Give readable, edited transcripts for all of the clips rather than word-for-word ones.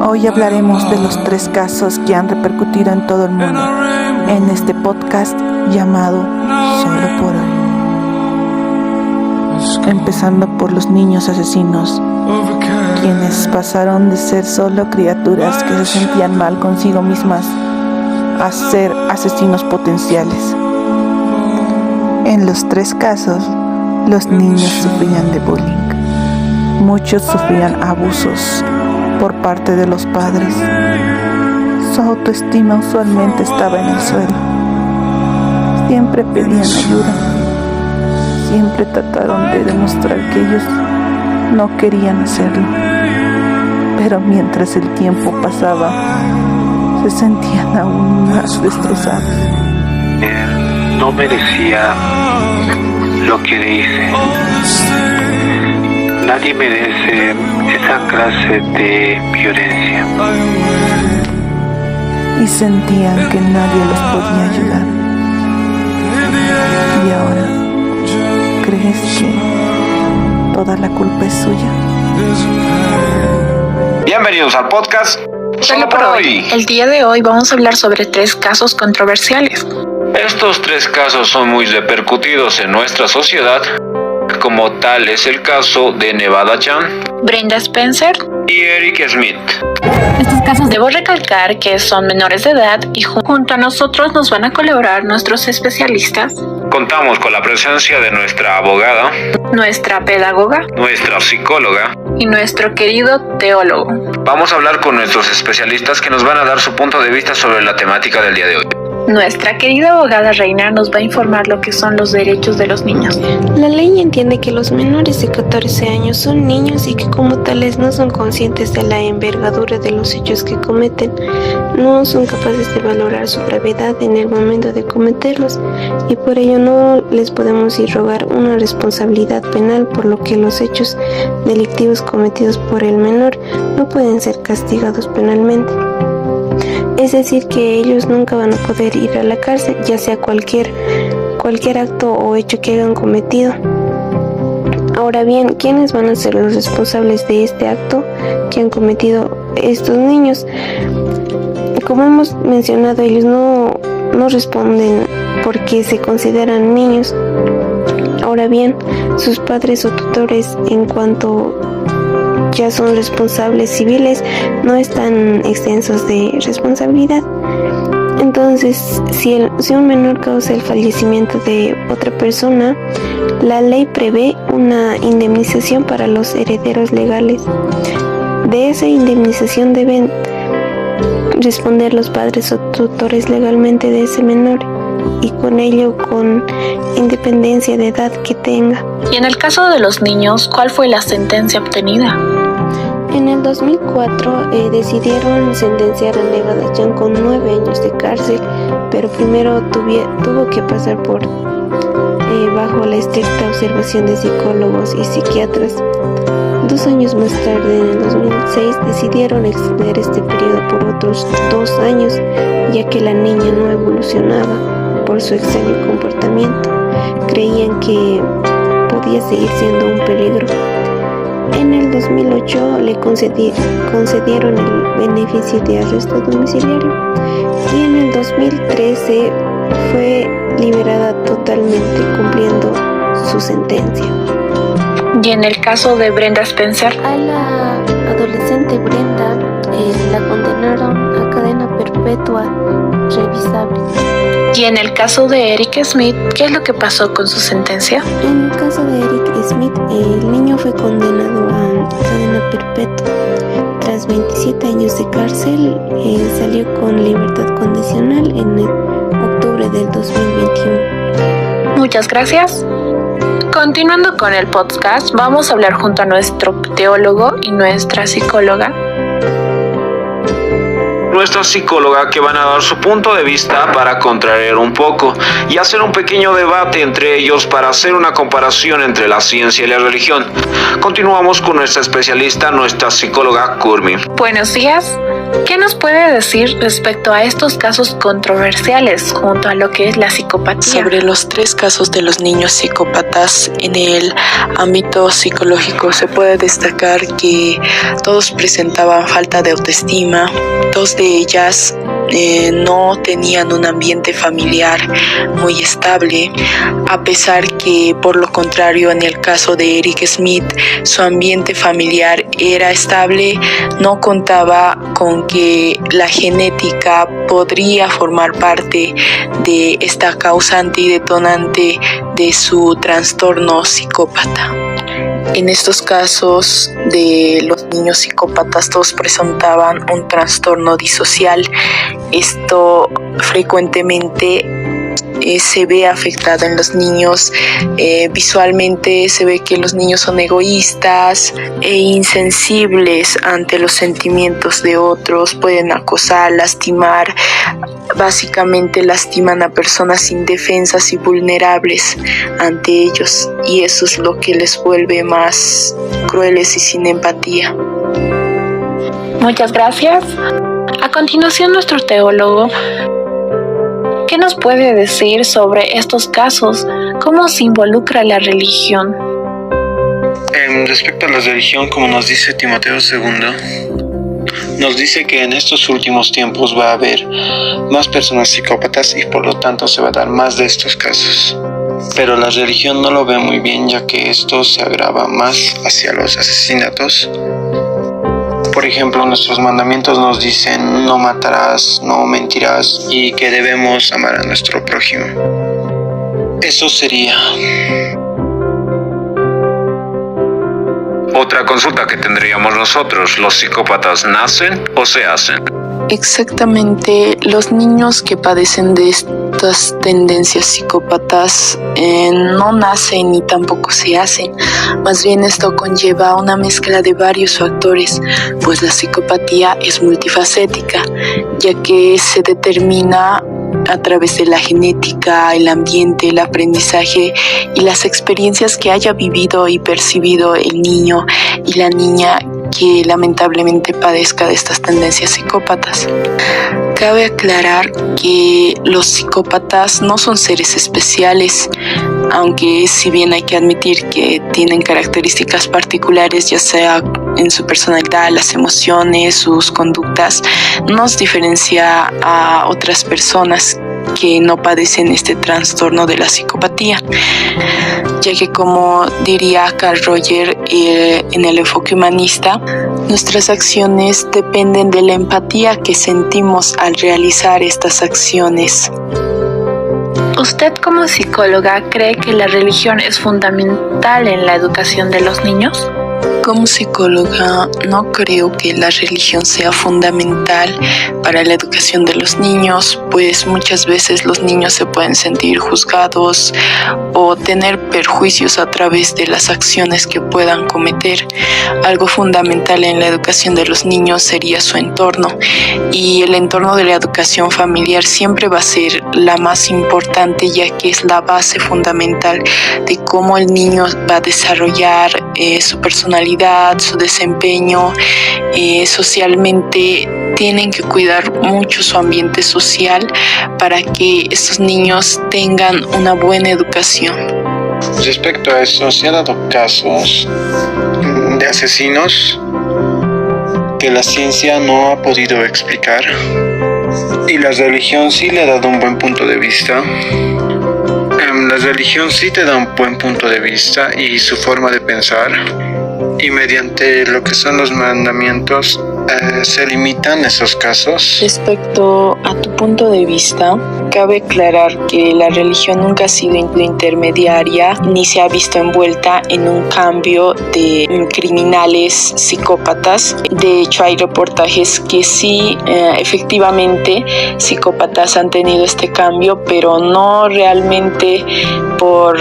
Hoy hablaremos de los 3 casos que han repercutido en todo el mundo en este podcast llamado Solo por Hoy. Empezando por los niños asesinos, quienes pasaron de ser solo criaturas que se sentían mal consigo mismas a ser asesinos potenciales. En los 3 casos, los niños sufrían de bullying. Muchos sufrían abusos por parte de los padres. Su autoestima usualmente estaba en el suelo. Siempre pedían ayuda. Siempre trataron de demostrar que ellos no querían hacerlo. Pero mientras el tiempo pasaba, se sentían aún más destrozados. No merecía lo que le hice. Nadie merece esa clase de violencia. Y sentían que nadie les podía ayudar. Y ahora, ¿crees que toda la culpa es suya? Bienvenidos al podcast Solo por hoy. El día de hoy vamos a hablar sobre 3 casos controversiales. Estos 3 casos son muy repercutidos en nuestra sociedad, como tal es el caso de Nevada Chan, Brenda Spencer y Eric Smith. Estos casos debo recalcar que son menores de edad y junto a nosotros nos van a colaborar nuestros especialistas. Contamos con la presencia de nuestra abogada, Nuestra pedagoga nuestra psicóloga y nuestro querido teólogo. Vamos a hablar con nuestros especialistas que nos van a dar su punto de vista sobre la temática del día de hoy. Nuestra querida abogada Reina nos va a informar lo que son los derechos de los niños. La ley entiende que los menores de 14 años son niños y que como tales no son conscientes de la envergadura de los hechos que cometen, no son capaces de valorar su gravedad en el momento de cometerlos y por ello no les podemos irrogar una responsabilidad penal, por lo que los hechos delictivos cometidos por el menor no pueden ser castigados penalmente. Es decir, que ellos nunca van a poder ir a la cárcel, ya sea cualquier acto o hecho que hayan cometido. Ahora bien, ¿quiénes van a ser los responsables de este acto que han cometido estos niños? Como hemos mencionado, ellos no responden porque se consideran niños. Ahora bien, sus padres o tutores, en cuanto ya son responsables civiles, no están exentos de responsabilidad. Entonces, si un menor causa el fallecimiento de otra persona, la ley prevé una indemnización para los herederos legales. De esa indemnización deben responder los padres o tutores legalmente de ese menor, y con ello con independencia de edad que tenga. Y en el caso de los niños, ¿cuál fue la sentencia obtenida? En el 2004 decidieron sentenciar a Nevada Chan con 9 años de cárcel, pero primero tuvo que pasar por bajo la estricta observación de psicólogos y psiquiatras. 2 años más tarde, en el 2006, decidieron extender este periodo por otros 2 años, ya que la niña no evolucionaba por su extraño comportamiento. Creían que podía seguir siendo un peligro. En el 2008 le concedieron el beneficio de arresto domiciliario y en el 2013 fue liberada totalmente, cumpliendo su sentencia. Y en el caso de Brenda Spencer, A la adolescente Brenda la condenaron a cadena perpetua revisable. y en el caso de Eric Smith, ¿qué es lo que pasó con su sentencia? En el caso de Eric Smith, el niño fue condenado a cadena perpetua. Tras 27 años de cárcel, salió con libertad condicional en octubre del 2021. Muchas gracias. Continuando con el podcast, vamos a hablar junto a nuestro teólogo y nuestra psicóloga. Nuestra psicóloga, que van a dar su punto de vista para contrariar un poco y hacer un pequeño debate entre ellos para hacer una comparación entre la ciencia y la religión. Continuamos con nuestra especialista, nuestra psicóloga Kurmi. Buenos días. ¿Qué nos puede decir respecto a estos casos controversiales junto a lo que es la psicopatía? Sobre los 3 casos de los niños psicópatas en el ámbito psicológico se puede destacar que todos presentaban falta de autoestima, 2 de ellas no tenían un ambiente familiar muy estable, a pesar que por lo contrario en el caso de Eric Smith su ambiente familiar era estable, no contaba con que la genética podría formar parte de esta causante y detonante de su trastorno psicópata. En estos casos de los niños psicópatas todos presentaban un trastorno disocial. Esto frecuentemente se ve afectado en los niños. Visualmente se ve que los niños son egoístas e insensibles ante los sentimientos de otros, pueden acosar, lastimar. Básicamente lastiman a personas indefensas y vulnerables ante ellos, y eso es lo que les vuelve más crueles y sin empatía. Muchas gracias. A continuación, nuestro teólogo, ¿qué nos puede decir sobre estos casos? ¿Cómo se involucra la religión? Respecto a la religión, como nos dice Timoteo II, nos dice que en estos últimos tiempos va a haber más personas psicópatas y por lo tanto se va a dar más de estos casos. Pero la religión no lo ve muy bien, ya que esto se agrava más hacia los asesinatos. Por ejemplo, nuestros mandamientos nos dicen no matarás, no mentirás y que debemos amar a nuestro prójimo. Eso sería. Otra consulta que tendríamos nosotros: ¿los psicópatas nacen o se hacen? Exactamente, los niños que padecen de estas tendencias psicópatas no nacen ni tampoco se hacen. Más bien esto conlleva una mezcla de varios factores, pues la psicopatía es multifacética, ya que se determina a través de la genética, el ambiente, el aprendizaje y las experiencias que haya vivido y percibido el niño y la niña que lamentablemente padezca de estas tendencias psicópatas. Cabe aclarar que los psicópatas no son seres especiales, aunque si bien hay que admitir que tienen características particulares, ya sea en su personalidad, las emociones, sus conductas, nos diferencia a otras personas que no padecen este trastorno de la psicopatía, ya que como diría Carl Rogers en el enfoque humanista, nuestras acciones dependen de la empatía que sentimos al realizar estas acciones. ¿Usted como psicóloga cree que la religión es fundamental en la educación de los niños? Como psicóloga, no creo que la religión sea fundamental para la educación de los niños, pues muchas veces los niños se pueden sentir juzgados o tener perjuicios a través de las acciones que puedan cometer. Algo fundamental en la educación de los niños sería su entorno, y el entorno de la educación familiar siempre va a ser la más importante, ya que es la base fundamental de cómo el niño va a desarrollar su personalidad, su desempeño. Socialmente tienen que cuidar mucho su ambiente social para que estos niños tengan una buena educación. Respecto a eso, se han dado casos de asesinos que la ciencia no ha podido explicar y la religión sí le ha dado un buen punto de vista. La religión sí te da un buen punto de vista y su forma de pensar, y mediante lo que son los mandamientos se limitan esos casos. Respecto a tu punto de vista, cabe aclarar que la religión nunca ha sido intermediaria ni se ha visto envuelta en un cambio de criminales psicópatas. De hecho, hay reportajes que sí, efectivamente, psicópatas han tenido este cambio, pero no realmente por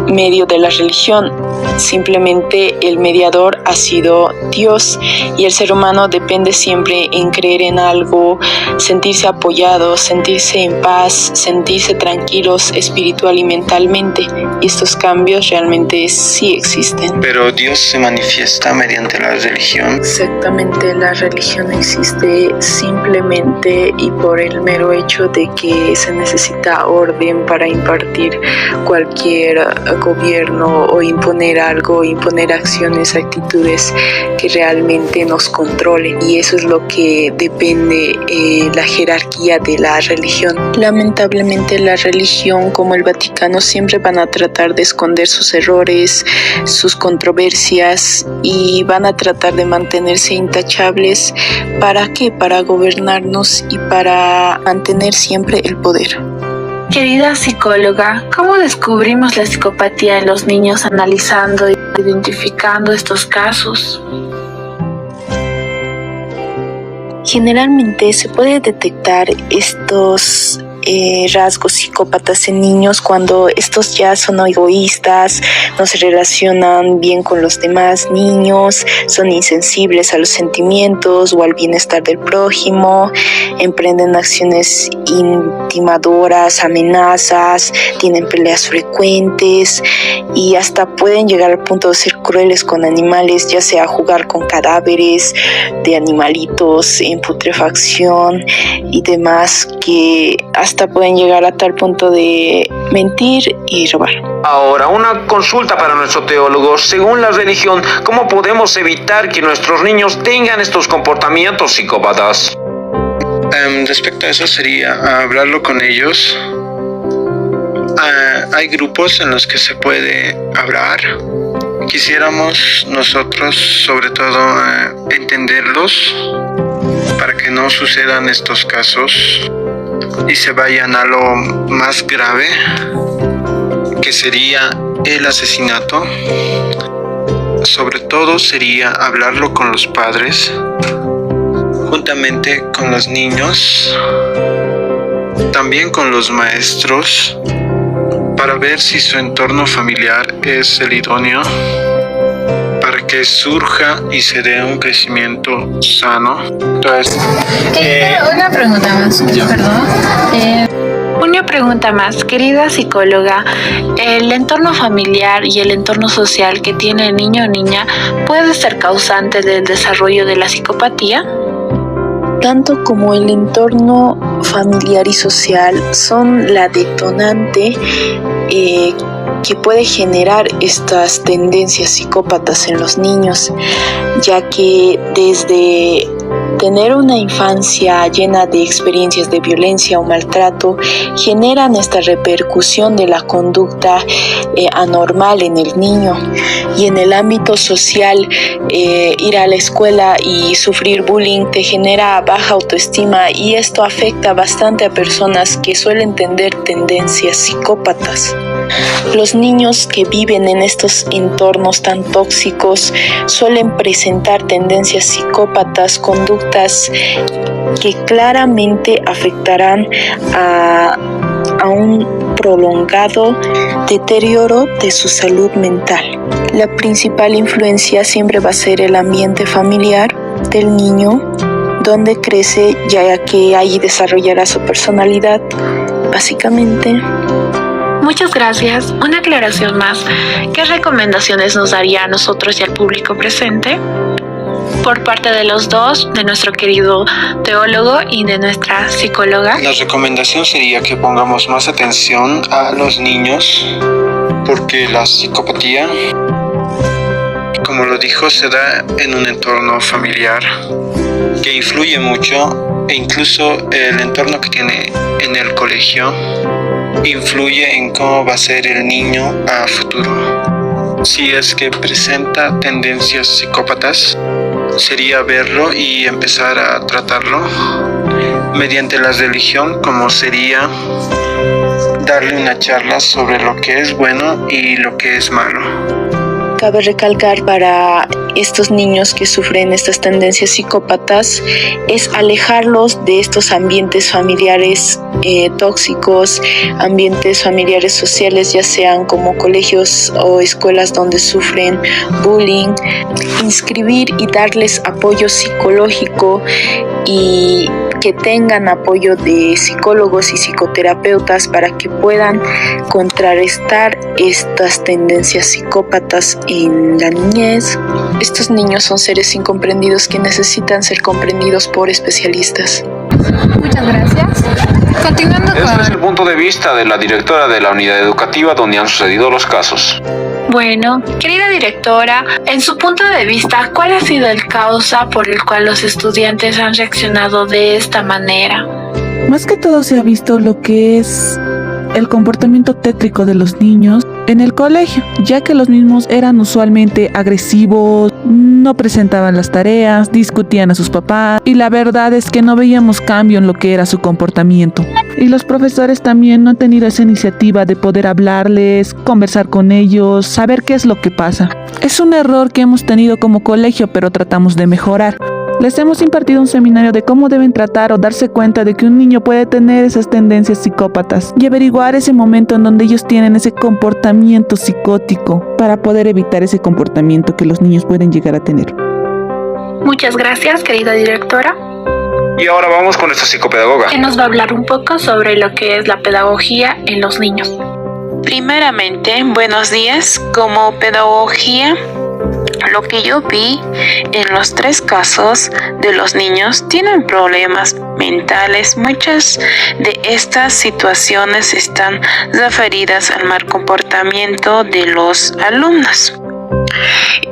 medio de la religión. Simplemente el mediador ha sido Dios y el ser humano depende siempre en creer en algo, sentirse apoyados, sentirse en paz, sentirse tranquilos espiritual y mentalmente. Y estos cambios realmente sí existen. Pero Dios se manifiesta mediante la religión. Exactamente, la religión existe simplemente y por el mero hecho de que se necesita orden para impartir cualquier gobierno o imponer algo, imponer acciones, actitudes que realmente nos controlen, y eso es lo que depende la jerarquía de la religión. Lamentablemente la religión como el Vaticano siempre van a tratar de esconder sus errores, sus controversias, y van a tratar de mantenerse intachables. ¿Para qué? Para gobernarnos y para mantener siempre el poder. Querida psicóloga, ¿cómo descubrimos la psicopatía en los niños analizando e identificando estos casos? Generalmente se puede detectar estos rasgos psicópatas en niños cuando estos ya son egoístas, no se relacionan bien con los demás niños, son insensibles a los sentimientos o al bienestar del prójimo, emprenden acciones intimidadoras, amenazas, tienen peleas frecuentes y hasta pueden llegar al punto de ser crueles con animales, ya sea jugar con cadáveres de animalitos en putrefacción y demás, que hasta pueden llegar a tal punto de mentir y robar. Ahora, una consulta para nuestro teólogo. Según la religión, ¿cómo podemos evitar que nuestros niños tengan estos comportamientos psicópatas? Respecto a eso sería hablarlo con ellos. Hay grupos en los que se puede hablar. Quisiéramos nosotros sobre todo entenderlos para que no sucedan estos casos y se vayan a lo más grave, que sería el asesinato. Sobre todo sería hablarlo con los padres, juntamente con los niños, también con los maestros, para ver si su entorno familiar es el idóneo para que surja y se dé un crecimiento sano. Entonces, una pregunta más, Una pregunta más, querida psicóloga. ¿El entorno familiar y el entorno social que tiene el niño o niña puede ser causante del desarrollo de la psicopatía? Tanto como el entorno familiar y social son la detonante que puede generar estas tendencias psicópatas en los niños, ya que desde tener una infancia llena de experiencias de violencia o maltrato generan esta repercusión de la conducta anormal en el niño. Y en el ámbito social, ir a la escuela y sufrir bullying te genera baja autoestima, y esto afecta bastante a personas que suelen tener tendencias psicópatas. Los niños que viven en estos entornos tan tóxicos suelen presentar tendencias psicópatas, conductas que claramente afectarán a un prolongado deterioro de su salud mental. La principal influencia siempre va a ser el ambiente familiar del niño, donde crece, ya que ahí desarrollará su personalidad, básicamente. Muchas gracias. Una aclaración más. ¿Qué recomendaciones nos daría a nosotros y al público presente? Por parte de los dos, de nuestro querido teólogo y de nuestra psicóloga. La recomendación sería que pongamos más atención a los niños, porque la psicopatía, como lo dijo, se da en un entorno familiar que influye mucho, e incluso el entorno que tiene en el colegio influye en cómo va a ser el niño a futuro. Si es que presenta tendencias psicópatas, sería verlo y empezar a tratarlo mediante la religión, como sería darle una charla sobre lo que es bueno y lo que es malo. Cabe recalcar para estos niños que sufren estas tendencias psicópatas es alejarlos de estos ambientes familiares tóxicos, ambientes familiares sociales, ya sean como colegios o escuelas donde sufren bullying, inscribir y darles apoyo psicológico y que tengan apoyo de psicólogos y psicoterapeutas para que puedan contrarrestar estas tendencias psicópatas en la niñez. Estos niños son seres incomprendidos que necesitan ser comprendidos por especialistas. Muchas gracias. Continuando con... Este es el punto de vista de la directora de la unidad educativa donde han sucedido los casos. Bueno, querida directora, en su punto de vista, ¿cuál ha sido el causa por el cual los estudiantes han reaccionado de esta manera? Más que todo se ha visto lo que es el comportamiento tétrico de los niños en el colegio, ya que los mismos eran usualmente agresivos, no presentaban las tareas, discutían a sus papás y la verdad es que no veíamos cambio en lo que era su comportamiento. Y los profesores también no han tenido esa iniciativa de poder hablarles, conversar con ellos, saber qué es lo que pasa. Es un error que hemos tenido como colegio, pero tratamos de mejorar. Les hemos impartido un seminario de cómo deben tratar o darse cuenta de que un niño puede tener esas tendencias psicópatas y averiguar ese momento en donde ellos tienen ese comportamiento psicótico para poder evitar ese comportamiento que los niños pueden llegar a tener. Muchas gracias, querida directora. Y ahora vamos con nuestra psicopedagoga, Que nos va a hablar un poco sobre lo que es la pedagogía en los niños. Primeramente, buenos días. Como pedagogía, lo que yo vi en los 3 casos de los niños tienen problemas mentales. Muchas de estas situaciones están referidas al mal comportamiento de los alumnos.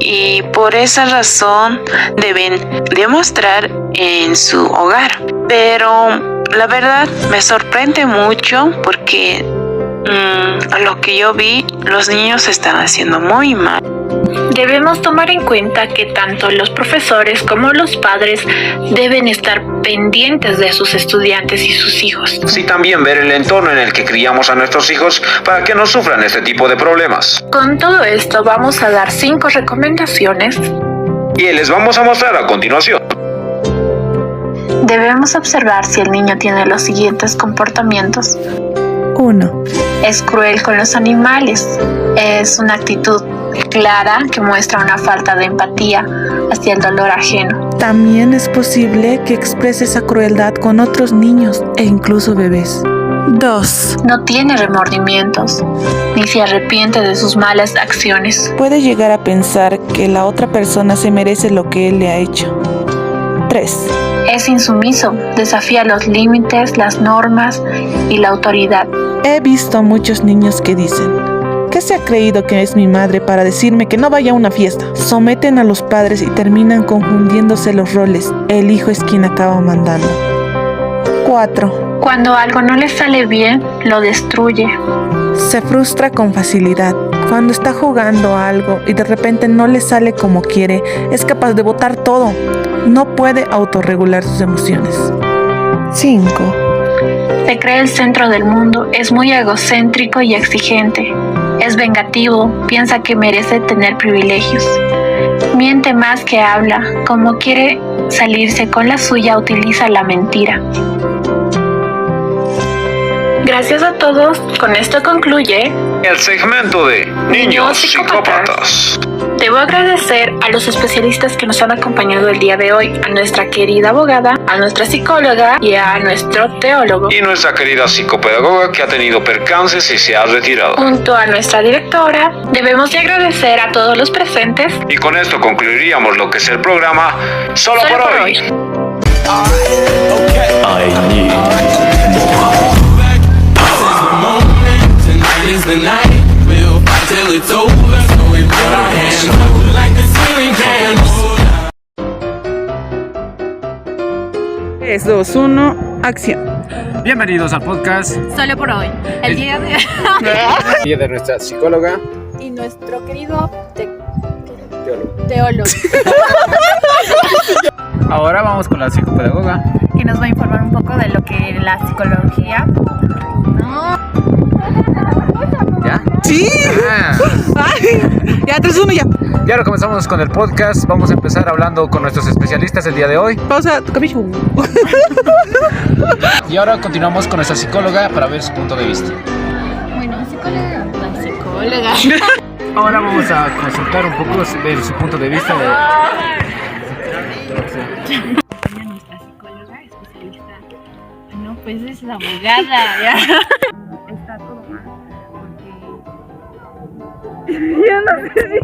Y por esa razón deben demostrar en su hogar. Pero la verdad me sorprende mucho porque a lo que yo vi, los niños se están haciendo muy mal. Debemos tomar en cuenta que tanto los profesores como los padres deben estar pendientes de sus estudiantes y sus hijos. sí también ver el entorno en el que criamos a nuestros hijos para que no sufran este tipo de problemas. Con todo esto vamos a dar 5 recomendaciones. Y les vamos a mostrar a continuación. Debemos observar si el niño tiene los siguientes comportamientos. 1. Es cruel con los animales. Es una actitud clara que muestra una falta de empatía hacia el dolor ajeno. También es posible que exprese esa crueldad con otros niños e incluso bebés. 2. No tiene remordimientos, ni se arrepiente de sus malas acciones. Puede llegar a pensar que la otra persona se merece lo que él le ha hecho. 3. Es insumiso, desafía los límites, las normas y la autoridad. He visto a muchos niños que dicen: ¿qué se ha creído que es mi madre para decirme que no vaya a una fiesta? Someten a los padres y terminan confundiéndose los roles. El hijo es quien acaba mandando. 4. Cuando algo no le sale bien, lo destruye. Se frustra con facilidad. Cuando está jugando a algo y de repente no le sale como quiere, es capaz de botar todo. No puede autorregular sus emociones. 5. Se cree el centro del mundo, es muy egocéntrico y exigente. Es vengativo, piensa que merece tener privilegios. Miente más que habla, como quiere salirse con la suya, utiliza la mentira. Gracias a todos, con esto concluye El segmento de Niños Psicópatas. Debo agradecer a los especialistas que nos han acompañado el día de hoy, a nuestra querida abogada, a nuestra psicóloga y a nuestro teólogo. Y nuestra querida psicopedagoga que ha tenido percances y se ha retirado. Junto a nuestra directora, debemos de agradecer a todos los presentes. Y con esto concluiríamos lo que es el programa Solo por hoy. Is the night, we'll fight till it's over, so we put our hands up like the ceiling can. 3, 2, 1, acción. Bienvenidos al podcast Solo por hoy. El día de nuestra psicóloga y nuestro querido teólogo. Ahora vamos con la psicopedagoga Que nos va a informar un poco de lo que es la psicología. ¿Ya? ¡Sí! Ah. Ya, 3, 1, ya. Y ahora comenzamos con el podcast. Vamos a empezar hablando con nuestros especialistas el día de hoy. Pausa, tu cabello. Y ahora continuamos con nuestra psicóloga para ver su punto de vista. Bueno, psicóloga. Ahora vamos a consultar un poco de su punto de vista de... Nuestra psicóloga especialista. No, pues es la abogada, ya. Está todo mal. Porque... Yo no sé si...